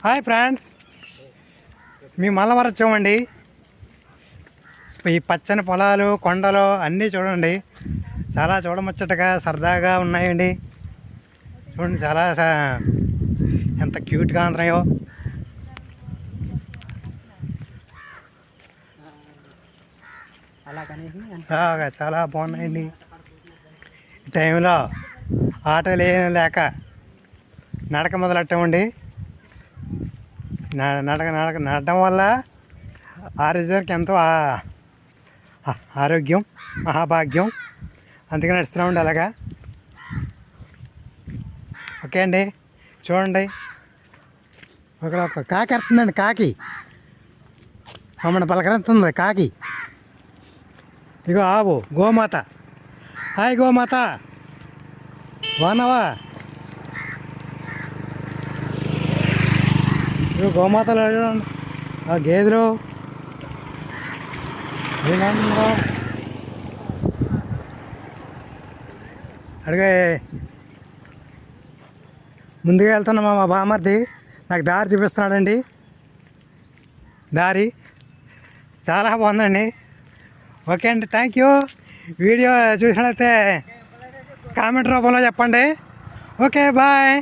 Hi friends, మీ మల్లవరం చూడండి. ఈ పచ్చని పొలాలు, కొండలు అన్నీ చూడండి. చాలా చూడముచ్చటగా సరదాగా ఉన్నాయండి. చూడండి, చాలా ఎంత క్యూట్గా ఉన్నాయో. చాలా బాగున్నాయండి. ఈ టైంలో ఆటోలు ఏం లేక నడక మొదలెట్టామండి. నడడం వల్ల ఆరోగ్యానికి ఎంతో ఆరోగ్యం, మహాభాగ్యం. అందుకే నడుస్తున్నామండి అలాగా. ఓకే అండి, చూడండి. ఒక కాకి వస్తుందండి. కాకి మమ్మల్ని పలకరిస్తుంది. కాకి ఇగో ఆవు, గోమాత. హాయ్ గోమాత, బాగున్నావా? ఇగో గోమాతలు చూడండి, ఆ గేదెలు. అడిగే ముందుగా వెళ్తున్నామా మా బామర్ది నాకు దారి చూపిస్తున్నాడండి. దారి చాలా బాగుందండి. ఓకే అండి, థ్యాంక్ యూ. వీడియో చూసినట్లయితే కామెంట్ రూపంలో చెప్పండి. Okay, bye.